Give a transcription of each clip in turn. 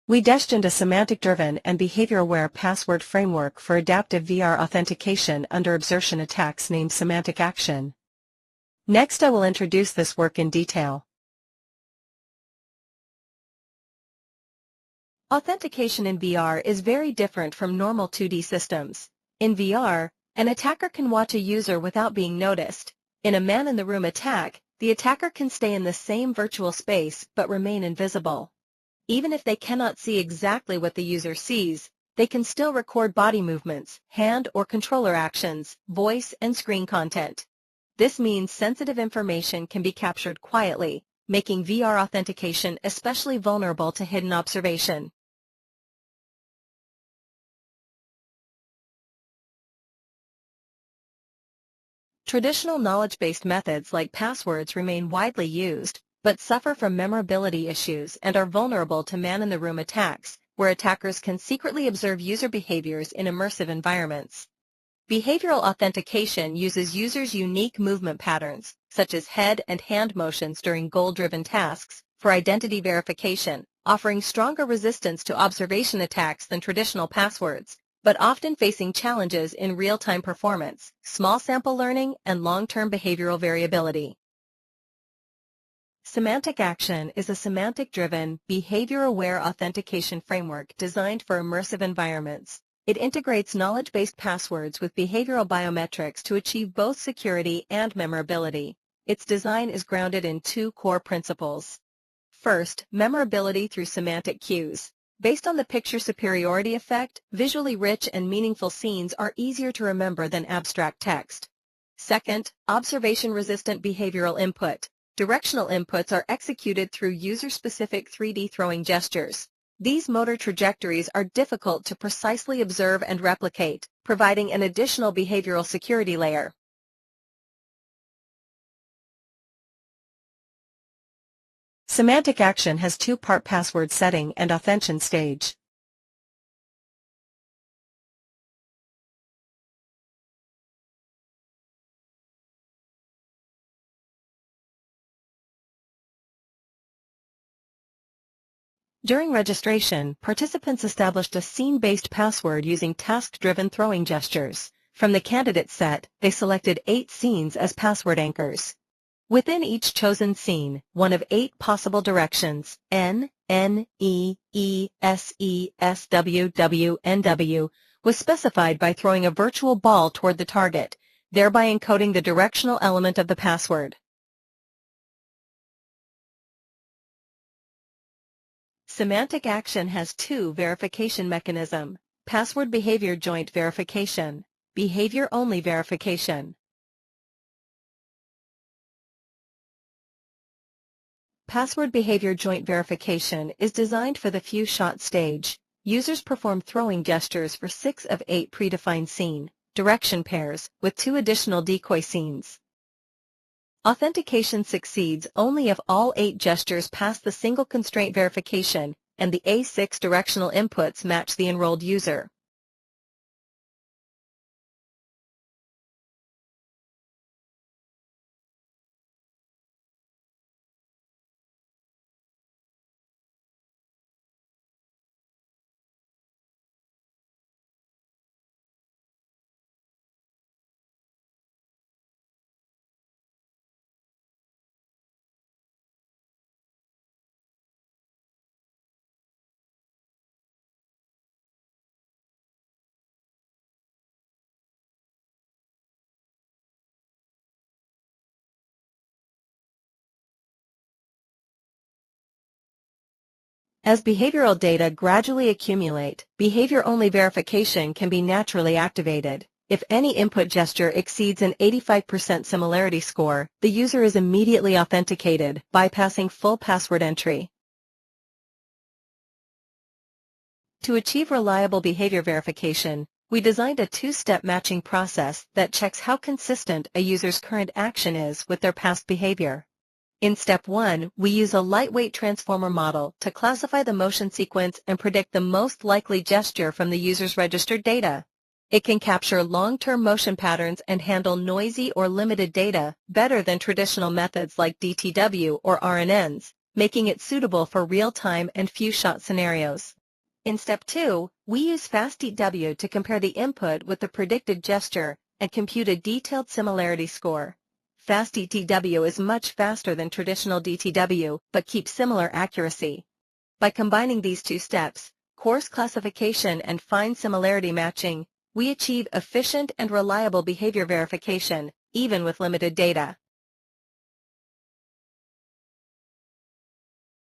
We destined a semantic-driven and behavior-aware password framework for adaptive VR authentication under absorption attacks named Semantic Action. Next, I will introduce this work in detail. Authentication in VR is very different from normal 2D systems. In VR, an attacker can watch a user without being noticed. In a man-in-the-room attack, the attacker can stay in the same virtual space but remain invisible. Even if they cannot see exactly what the user sees, they can still record body movements, hand or controller actions, voice and screen content. This means sensitive information can be captured quietly, making VR authentication especially vulnerable to hidden observation. Traditional knowledge-based methods like passwords remain widely used, but suffer from memorability issues and are vulnerable to man-in-the-room attacks, where attackers can secretly observe user behaviors in immersive environments. Behavioral authentication uses users' unique movement patterns, such as head and hand motions during goal-driven tasks, for identity verification, offering stronger resistance to observation attacks than traditional passwords, but often facing challenges in real-time performance, small sample learning, and long-term behavioral variability. Semantic Action is a semantic-driven, behavior-aware authentication framework designed for immersive environments. It integrates knowledge-based passwords with behavioral biometrics to achieve both security and memorability. Its design is grounded in two core principles. First, memorability through semantic cues. Based on the picture superiority effect, visually rich and meaningful scenes are easier to remember than abstract text. Second, observation-resistant behavioral input. Directional inputs are executed through user-specific 3D throwing gestures. These motor trajectories are difficult to precisely observe and replicate, providing an additional behavioral security layer. Semantic Action has two-part password setting and authentication stage. During registration, participants established a scene-based password using task-driven throwing gestures. From the candidate set, they selected 8 scenes as password anchors. Within each chosen scene, one of 8 possible directions, N, E, S, W, W, was specified by throwing a virtual ball toward the target, thereby encoding the directional element of the password. Semantic Action has two verification mechanisms: password behavior joint verification, behavior-only verification. Password behavior joint verification is designed for the few-shot stage. Users perform throwing gestures for 6 of 8 predefined scene direction pairs, with 2 additional decoy scenes. Authentication succeeds only if all 8 gestures pass the single constraint verification and the A6 directional inputs match the enrolled user. As behavioral data gradually accumulate, behavior-only verification can be naturally activated. If any input gesture exceeds an 85% similarity score, the user is immediately authenticated, bypassing full password entry. To achieve reliable behavior verification, we designed a 2-step matching process that checks how consistent a user's current action is with their past behavior. In Step 1, we use a lightweight transformer model to classify the motion sequence and predict the most likely gesture from the user's registered data. It can capture long-term motion patterns and handle noisy or limited data better than traditional methods like DTW or RNNs, making it suitable for real-time and few-shot scenarios. In Step 2, we use FastDTW to compare the input with the predicted gesture and compute a detailed similarity score. FastDTW is much faster than traditional DTW, but keeps similar accuracy. By combining these two steps, coarse classification and fine similarity matching, we achieve efficient and reliable behavior verification, even with limited data.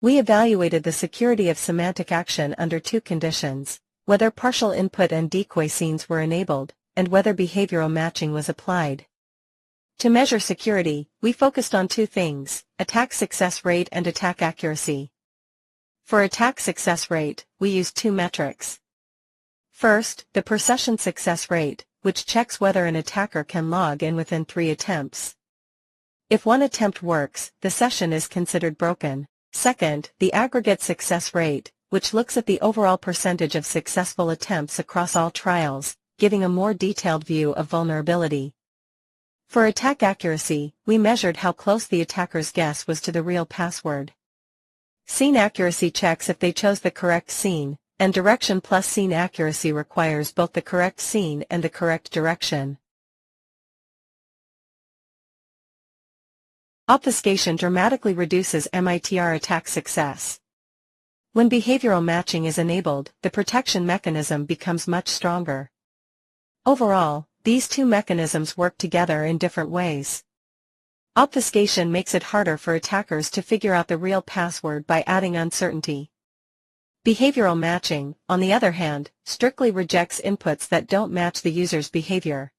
We evaluated the security of semantic action under two conditions: whether partial input and decoy scenes were enabled, and whether behavioral matching was applied. To measure security, we focused on two things: attack success rate and attack accuracy. For attack success rate, we used two metrics. First, the per-session success rate, which checks whether an attacker can log in within 3 attempts. If one attempt works, the session is considered broken. Second, the aggregate success rate, which looks at the overall percentage of successful attempts across all trials, giving a more detailed view of vulnerability. For attack accuracy, we measured how close the attacker's guess was to the real password. Scene accuracy checks if they chose the correct scene, and direction plus scene accuracy requires both the correct scene and the correct direction. Obfuscation dramatically reduces MITR attack success. When behavioral matching is enabled, the protection mechanism becomes much stronger. Overall, these two mechanisms work together in different ways. Obfuscation makes it harder for attackers to figure out the real password by adding uncertainty. Behavioral matching, on the other hand, strictly rejects inputs that don't match the user's behavior.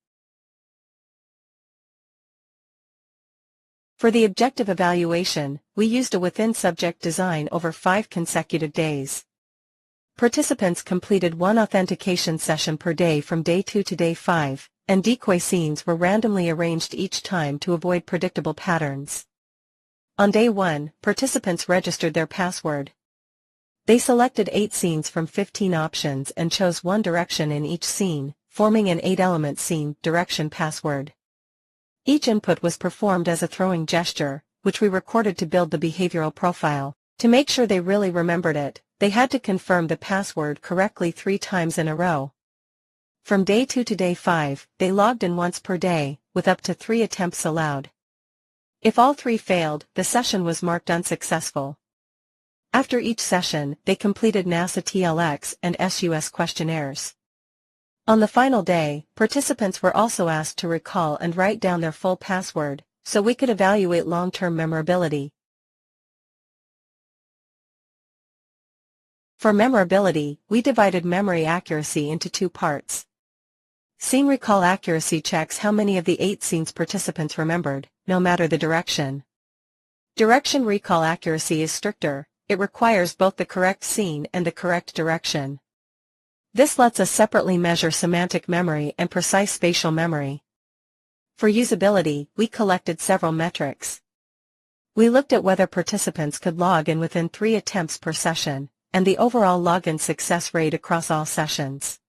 For the objective evaluation, we used a within-subject design over 5 consecutive days. Participants completed one authentication session per day from day 2 to day 5, and decoy scenes were randomly arranged each time to avoid predictable patterns. On day 1, participants registered their password. They selected 8 scenes from 15 options and chose one direction in each scene, forming an 8-element scene direction password. Each input was performed as a throwing gesture, which we recorded to build the behavioral profile. To make sure they really remembered it, they had to confirm the password correctly 3 times in a row. From day 2 to day 5, they logged in once per day, with up to 3 attempts allowed. If all 3 failed, the session was marked unsuccessful. After each session, they completed NASA TLX and SUS questionnaires. On the final day, participants were also asked to recall and write down their full password, so we could evaluate long-term memorability. For memorability, we divided memory accuracy into 2 parts. Scene recall accuracy checks how many of the 8 scenes participants remembered, no matter the direction. Direction recall accuracy is stricter. It requires both the correct scene and the correct direction. This lets us separately measure semantic memory and precise spatial memory. For usability, we collected several metrics. We looked at whether participants could log in within 3 attempts per session, and the overall login success rate across all sessions.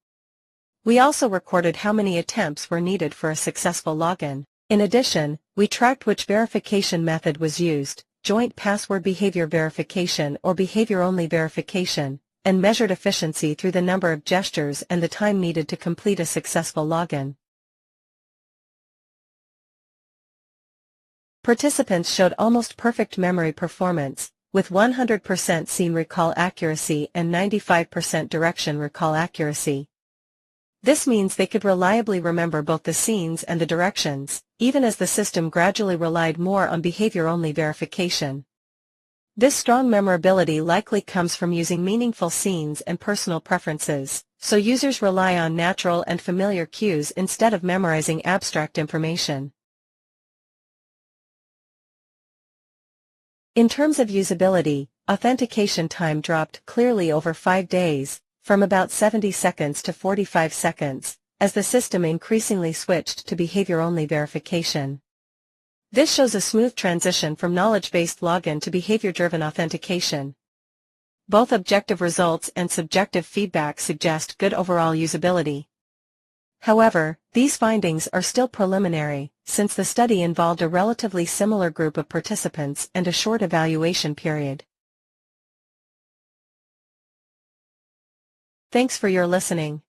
We also recorded how many attempts were needed for a successful login. In addition, we tracked which verification method was used: joint password behavior verification or behavior-only verification, and measured efficiency through the number of gestures and the time needed to complete a successful login. Participants showed almost perfect memory performance, with 100% scene recall accuracy and 95% direction recall accuracy. This means they could reliably remember both the scenes and the directions, even as the system gradually relied more on behavior-only verification. This strong memorability likely comes from using meaningful scenes and personal preferences, so users rely on natural and familiar cues instead of memorizing abstract information. In terms of usability, authentication time dropped clearly over 5 days, from about 70 seconds to 45 seconds, as the system increasingly switched to behavior-only verification. This shows a smooth transition from knowledge-based login to behavior-driven authentication. Both objective results and subjective feedback suggest good overall usability. However, These findings are still preliminary, since the study involved a relatively similar group of participants and a short evaluation period. Thanks for your listening.